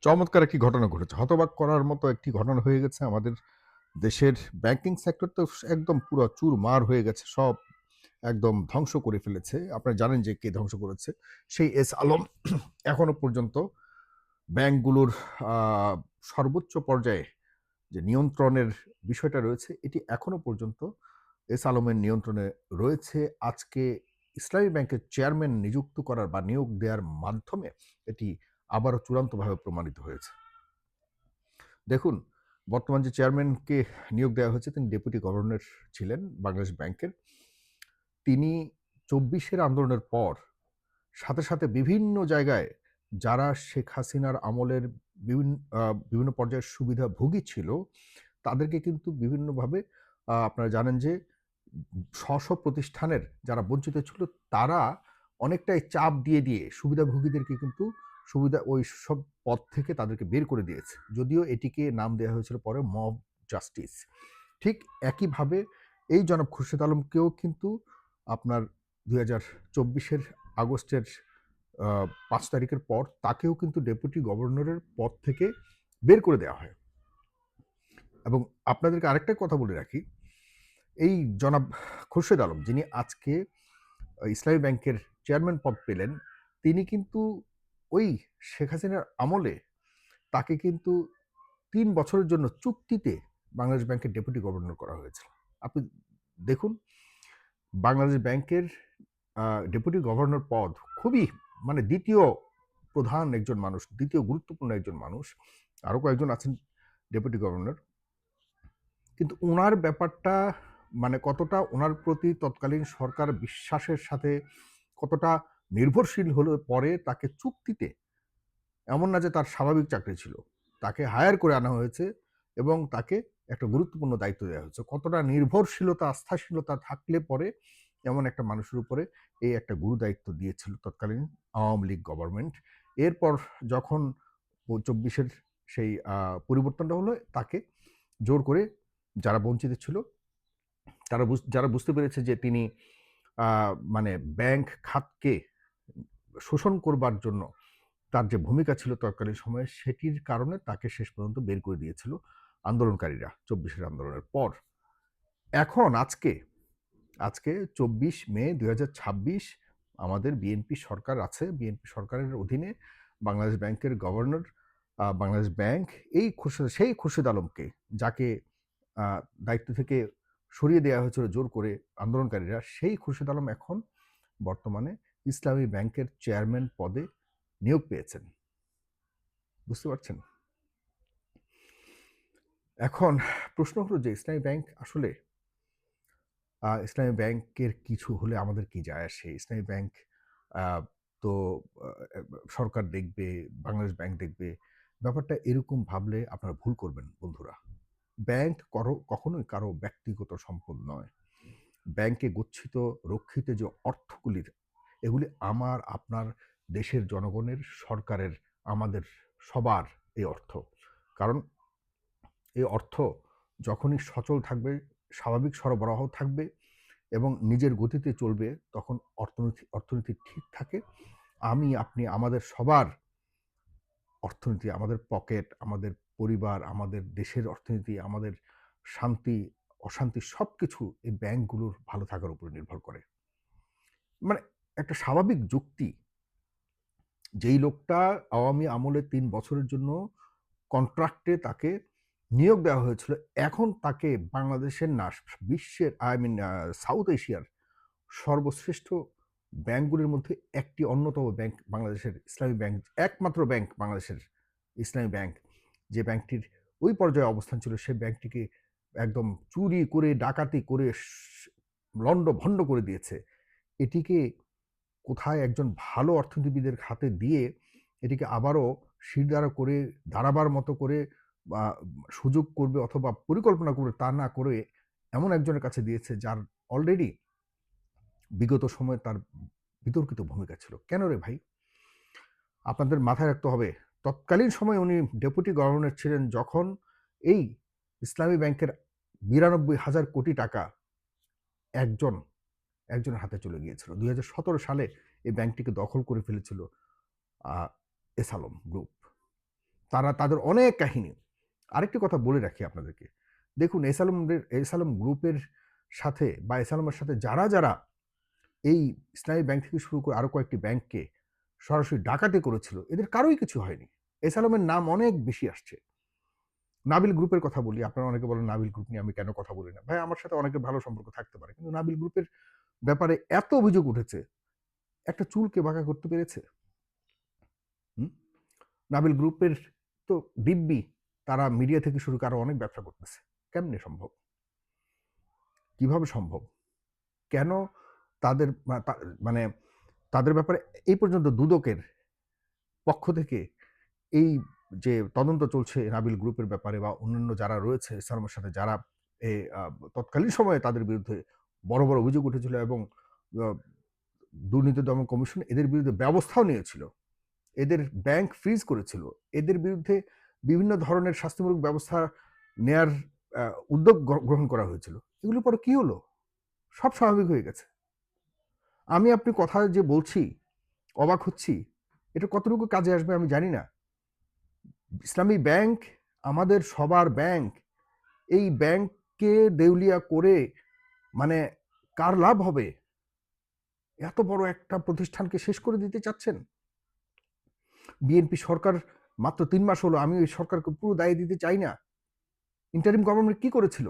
চমৎকার একটি ঘটনা ঘটেছে। হতবাক করার মতো একটি ঘটনা হয়ে গেছে আমাদের দেশের ব্যাংকিং সেক্টর তো একদম পুরো চুরমার হয়ে গেছে। সব একদম ধ্বংস করে ফেলেছে। আপনারা জানেন যে কে ধ্বংস করেছে? সেই এস আলম এখনো পর্যন্ত ব্যাংকগুলোর আ সর্বোচ্চ পর্যায়ে যে নিয়ন্ত্রণের বিষয়টা রয়েছে, এটি এখনো পর্যন্ত এস আলমের নিয়ন্ত্রণে রয়েছে। আজকে ইসলামী ব্যাংকের চেয়ারম্যান নিযুক্ত করার বা নিয়োগ দেওয়ার মাধ্যমে এটি আবারও চূড়ান্তভাবে প্রমাণিত হয়েছে। দেখুন, বর্তমান যে চেয়ারম্যানকে নিয়োগ দেওয়া হয়েছে তিনি ডেপুটি গভর্নর ছিলেন বাংলাদেশ ব্যাংকের। তিনি ২৪ এর আন্দোলনের পর সাথে বিভিন্ন জায়গায় যারা শেখ হাসিনার আমলের বিভিন আ বিভিন্ন পর্যায়ের সুবিধাভোগী ছিল, তাদেরকে কিন্তু বিভিন্নভাবে আপনারা জানেন যে প্রতিষ্ঠানের যারা বঞ্চিত ছিল তারা অনেকটাই চাপ দিয়ে সুবিধাভোগীদেরকে কিন্তু ওইসব পদ থেকে তাদেরকে বের করে দিয়েছে। যদিও এটিকে নাম দেয়া হয়েছিল পরে মব জাস্টিস। ঠিক একইভাবে এই জনাব খুরশীদ আলমকেও কিন্তু আপনার ২০২৪ এর আগস্টের ৫ তারিখের পর তাকেও কিন্তু ডেপুটি গভর্নরের পদ থেকে বের করে দেওয়া হয়। এবং আপনাদেরকে আরেকটা কথা বলে রাখি, এই জনাব খুরশীদ আলম যিনি আজকে ইসলামী ব্যাংকের চেয়ারম্যান পদ পেলেন, তিনি কিন্তু ওই শেখ হাসিনার আমলে তাকে কিন্তু ৩ বছরের জন্য চুক্তিতে বাংলাদেশ ব্যাংকের ডেপুটি গভর্নর করা হয়েছিল। আপনি দেখুন, বাংলাদেশ ব্যাংকের ডেপুটি গভর্নর পদ খুবই মানে ২য় প্রধান একজন মানুষ, ২য় গুরুত্বপূর্ণ একজন মানুষ। আরও কয়েকজন আছেন ডেপুটি গভর্নর। কিন্তু উনার ব্যাপারটা মানে কতটা উনার প্রতি তৎকালীন সরকার বিশ্বাসের সাথে কতটা নির্ভরশীল হলে পরে তাকে চুক্তিতে, এমন না যে তার স্বাভাবিক চাকরি ছিল। তাকে হায়ার করে আনা হয়েছে এবং তাকে একটা গুরুত্বপূর্ণ দায়িত্ব দেওয়া হয়েছে। কতটা নির্ভরশীলতা, আস্থাশীলতা থাকলে পরে এমন একটা মানুষের উপরে এই একটা গুরু দায়িত্ব দিয়েছিল তৎকালীন আওয়ামী লীগ গভর্নমেন্ট। এরপর যখন ২৪ এর সেই পরিবর্তনটা হলো, তাকে জোর করে যারা বঞ্চিত ছিল যারা বুঝতে পেরেছে যে তিনি মানে ব্যাংক খাতকে শোষণ করবার জন্য তার যে ভূমিকা ছিল তৎকালীন সময়ে, সেটির কারণে তাকে শেষ পর্যন্ত বের করে দিয়েছিল আন্দোলনকারীরা ২৪ এর আন্দোলনের পর। এখন আজকে ২৪ মে ২০২৬ আমাদের বিএনপি সরকার আছে। বিএনপি সরকারের অধীনে বাংলাদেশ ব্যাংকের গভর্নর, বাংলাদেশ ব্যাংক সেই খুরশীদ আলমকে, যাকে আ দায়িত্ব থেকে সরিয়ে দেয়া হয়েছিল জোর করে আন্দোলনকারীরা, সেই খুরশীদ আলম এখন বর্তমানে ইসলামী ব্যাংকের চেয়ারম্যান পদে নিয়োগ পেয়েছেন। বুঝতে পারছেন? এখন প্রশ্ন হলো যে ইসলামী ব্যাংকের কিছু হলে আমাদের কি যায় আসে? ইসলামী ব্যাংক আ তো আ সরকার দেখবে, বাংলাদেশ ব্যাংক দেখবে। ব্যাপারটা এরকম ভাবলে আপনারা ভুল করবেন বন্ধুরা। ব্যাংক কখনোই কারো ব্যক্তিগত সম্পদ নয়। ব্যাংকে গচ্ছিত রক্ষিত যে অর্থগুলির, এগুলি আমার, আপনার, দেশের জনগণের, সরকারের, আমাদের সবার এই অর্থ। কারণ এই অর্থ যখনই সচল থাকবে, স্বাভাবিক সরবরাহ থাকবে এবং নিজের গতিতে চলবে, তখন অর্থনীতি ঠিক থাকে। আমি, আপনি, আমাদের সবার অর্থনীতি, আমাদের পকেট, আমাদের পরিবার, আমাদের দেশের অর্থনীতি, আমাদের শান্তি, অশান্তি সবকিছু এই ব্যাংকগুলোর ভালো থাকার উপরে নির্ভর করে। মানে একটা স্বাভাবিক যুক্তি, যেই লোকটা আওয়ামী আমলে ৩ বছরের জন্য কন্ট্রাক্টে তাকে নিয়োগ দেওয়া হয়েছিল, এখন তাকে বাংলাদেশের না বিশ্বের সাউথ এশিয়ার সর্বশ্রেষ্ঠ ব্যাংকগুলির মধ্যে একটি অন্যতম ব্যাংক বাংলাদেশের ইসলামী ব্যাংক, একমাত্র ব্যাংক বাংলাদেশের ইসলামী ব্যাংক, যে ব্যাংকটির ওই পর্যায়ে অবস্থান ছিল, সে ব্যাংকটিকে একদম চুরি করে, ডাকাতি করে লন্ডভন্ড করে দিয়েছে। এটিকে কোথায় একজন ভালো অর্থনীতিবিদের হাতে দিয়ে এটিকে আবারও শিরদাঁড়া করে দাঁড়াবার মতো করে বা সুযোগ করবে অথবা পরিকল্পনা করবে তা না করে এমন একজনের কাছে দিয়েছে যার অলরেডি বিগত সময়ে তার বিতর্কিত ভূমিকা ছিল। কেন রে ভাই? আপনাদের মাথায় রাখতে হবে, তৎকালীন সময়ে উনি ডেপুটি গভর্নর ছিলেন যখন এই ইসলামী ব্যাংকের ৯২,০০০ কোটি টাকা একজন একজনের হাতে চলে গিয়েছিল। ২০১৭ সালে এই ব্যাংকটিকে দখল করে ফেলেছিল আ এস আলম গ্রুপ। তাদের অনেক কাহিনী। আরেকটি কথা বলে রাখি আপনাদেরকে। দেখুন এস আলম গ্রুপের সাথে বা এস আলমের সাথে যারা এই ইসলামী ব্যাংক থেকে শুরু করে আরো কয়েকটি ব্যাংককে সরাসরি ডাকাতি করেছিল, এদের কারোই কিছু হয়নি। এস আলমের নাম অনেক বেশি আসছে। নাবিল গ্রুপের কথা বলি, আপনারা অনেকে বলেন নাবিল গ্রুপ নিয়ে আমি কেন কথা বলি না। ভাই, আমার সাথে অনেকের ভালো সম্পর্ক থাকতে পারে, কিন্তু নাবিল গ্রুপের ব্যাপারে এত অভিযোগ উঠেছে, একটা চুলকে বাঁকা করতে পেরেছে? হুম? নাবিল গ্রুপের তো দিব্যি তারা মিডিয়া থেকে শুরু করে আরো অনেক ব্যবসা করতেছে। কেমনে সম্ভব? কিভাবে সম্ভব? কেন তাদের মানে তাদের ব্যাপারে এই পর্যন্ত দুদকের পক্ষ থেকে এই যে তদন্ত চলছে নাবিল গ্রুপের ব্যাপারে বা অন্যান্য যারা রয়েছে ইসলামের সাথে যারা তৎকালীন সময়ে তাদের বিরুদ্ধে বড় বড় অভিযোগ উঠেছিল এবং দুর্নীতি দমন কমিশন এদের বিরুদ্ধে ব্যবস্থাও নিয়েছিল, এদের ব্যাংক ফ্রিজ করেছিল, এদের বিরুদ্ধে বিভিন্ন ধরনের শাস্তিমূলক ব্যবস্থা নেয়ার উদ্যোগ গ্রহণ করা হয়েছিল। এগুলো পরে কি হলো? সব স্বাভাবিক হয়ে গেছে। আমি আপনি কথা যে বলছি, অবাক হচ্ছি, এটা কতটুকু কাজে আসবে আমি জানি না। ইসলামী ব্যাংক আমাদের সবার ব্যাংক। এই ব্যাংককে দেউলিয়া করে মানে কার লাভ হবে? এত বড় একটা প্রতিষ্ঠানকে শেষ করে দিতে চাচ্ছেন? বিএনপি সরকার মাত্র ৩ মাস হলো, আমি ওই সরকারকে পুরো দায় দিতে চাই না। ইন্টারিম গভর্নমেন্ট কি করেছিল?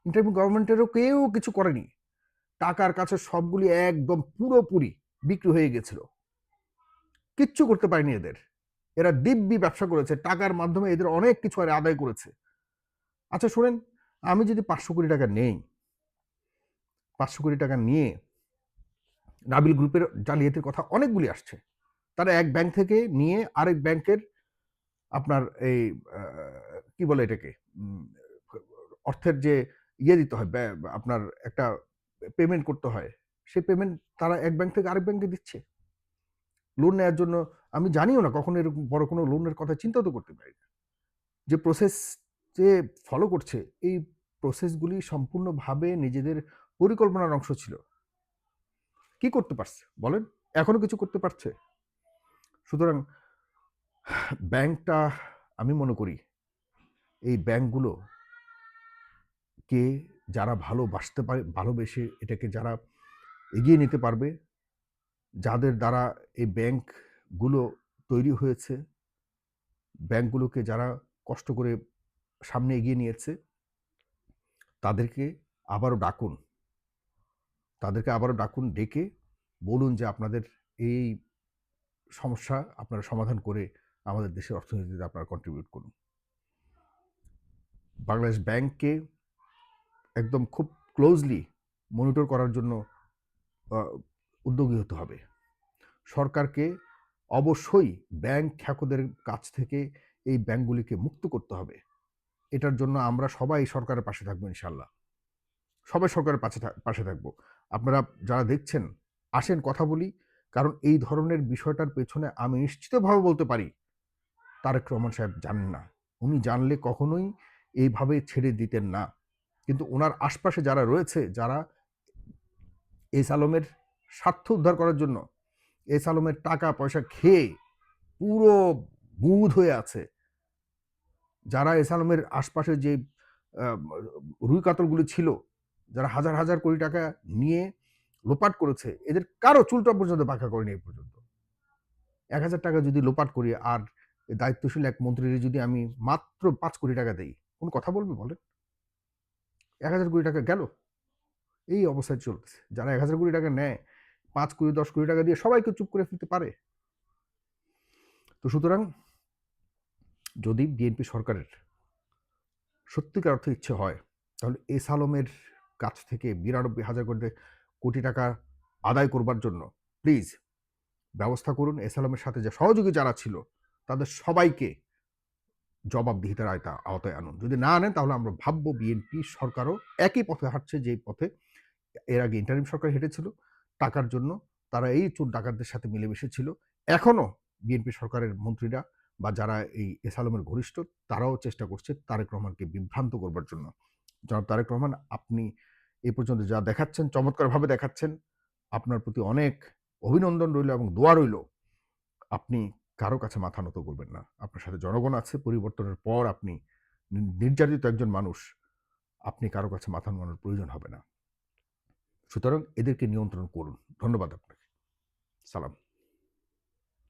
ইন্টারিম গভর্নমেন্টেরও কেউ কিছু করেনি। টাকার কাছে সবগুলি একদম পুরোপুরি বিক্রি হয়ে গেছিল। কিচ্ছু করতে পারেনি এদের। এরা দিব্যি ব্যবসা করেছে, টাকার মাধ্যমে এদের অনেক কিছু আদায় করেছে। আচ্ছা শোনেন, আমি যদি 500 কোটি টাকা নেই, 500 কোটি টাকা নিয়ে নাবিল গ্রুপের জালিয়াতির কথা অনেকগুলি আসছে। তারা এক ব্যাংক থেকে নিয়ে আরেক ব্যাংকের আপনার এই কি বলে এটাকে, অর্থের যে দিতে হয়, আপনার একটা পেমেন্ট করতে হয়, সেই পেমেন্ট তারা এক ব্যাংক থেকে আরেক ব্যাংকে দিচ্ছে লোন নেওয়ার জন্য। আমি জানিও না কখনো এরকম বড় কোনো লোনের কথা চিন্তা তো করতে পারি না। যে প্রসেস যে ফলো করছে, এই প্রসেসগুলি সম্পূর্ণভাবে নিজেদের পরিকল্পনার অংশ ছিল। কি করতে পারছে বলেন? এখনো কিছু করতে পারছে? সুতরাং ব্যাংকটা, আমি মনে করি এই ব্যাংকগুলো কে যারা ভালোবাসতে পারে, ভালোবেসে এটাকে যারা এগিয়ে নিতে পারবে, যাদের দ্বারা এই ব্যাংকগুলো তৈরি হয়েছে, ব্যাংকগুলোকে যারা কষ্ট করে সামনে এগিয়ে নিয়েছে, তাদেরকে আবারও ডাকুন। তাদেরকে আবারও ডাকুন, ডেকে বলুন যে আপনাদের এই সমস্যা আপনারা সমাধান করে আমাদের দেশের অর্থনীতিতে আপনারা কন্ট্রিবিউট করুন। বাংলাদেশ ব্যাংককে একদম খুব ক্লোজলি মনিটর করার জন্য উদ্যোগী হতে হবে। সরকারকে অবশ্যই ব্যাংক খ্যাকদের কাছ থেকে এই ব্যাংকগুলিকে মুক্ত করতে হবে। এটার জন্য আমরা সবাই সরকারের পাশে থাকবো ইনশাল্লাহ। সবাই সরকারের পাশে থাকবো। আপনারা যারা দেখছেন, আসেন কথা বলি। কারণ এই ধরনের বিষয়টার পেছনে আমি নিশ্চিতভাবে বলতে পারি তারেক রহমান সাহেব জানেন না। উনি জানলে কখনোই এইভাবে ছেড়ে দিতেন না। কিন্তু ওনার আশপাশে যারা রয়েছে, যারা এস আলমের স্বার্থ উদ্ধার করার জন্য এস আলমের টাকা পয়সা খেয়ে পুরো বুঁদ হয়ে আছে, যারা এস আলমের আশপাশে যে রুই কাতলগুলি ছিল, যারা হাজার হাজার কোটি টাকা নিয়ে লোপাট করেছে, এদের কারো চুলটা পর্যন্ত বাঁকা করেনি এই পর্যন্ত। 1,000 টাকা যদি লোপাট করি আর দায়িত্বশীল এক মন্ত্রীর যদি আমি মাত্র 5 কোটি টাকা দেই, কোন কথা বলবে বলেন? 1,000 কোটি টাকা গেল। এই অবস্থায় চলতেছে। যারা 1,000 কোটি টাকা নেয়, 5 কোটি 10 কোটি টাকা দিয়ে সবাইকে চুপ করে ফেলতে পারে। তো সুতরাং যদি বিএনপি সরকারের সত্যিকার অর্থে ইচ্ছে হয়, তাহলে এস আলমের কাছ থেকে 92,000 কোটি টাকা আদায় করবার জন্য প্লিজ ব্যবস্থা করুন। এস আলমের সাথে যে সহযোগী যারা ছিল, তাদের সবাইকে জবাবদিহিতার আওতায় আনুন। যদি না আনেন, তাহলে আমরা ভাববো বিএনপি সরকারও একই পথে হাঁটছে, যে পথে এর আগে ইন্টারিম সরকার হেঁটেছিল। টাকার জন্য তারা এই চোর ডাকাতদের সাথে মিলেমিশে ছিল। এখনো বিএনপি সরকারের মন্ত্রীরা বা যারা এই এস আলমের ঘনিষ্ঠ, তারাও চেষ্টা করছে তারেক রহমানকে বিভ্রান্ত করবার জন্য। জনাব তারেক রহমান, আপনি এই পর্যন্ত যা দেখাচ্ছেন, চমৎকারভাবে দেখাচ্ছেন। আপনার প্রতি অনেক অভিনন্দন রইল এবং দোয়া রইল। আপনি কারো কাছে মাথা নত করবেন না। আপনার সাথে জনগণ আছে। পরিবর্তনের পর আপনি নির্যাতিত একজন মানুষ। আপনি কারো কাছে মাথা নোয়ানোর প্রয়োজন হবে না। সুতরাং এদেরকে নিয়ন্ত্রণ করুন। ধন্যবাদ আপনাকে। সালাম।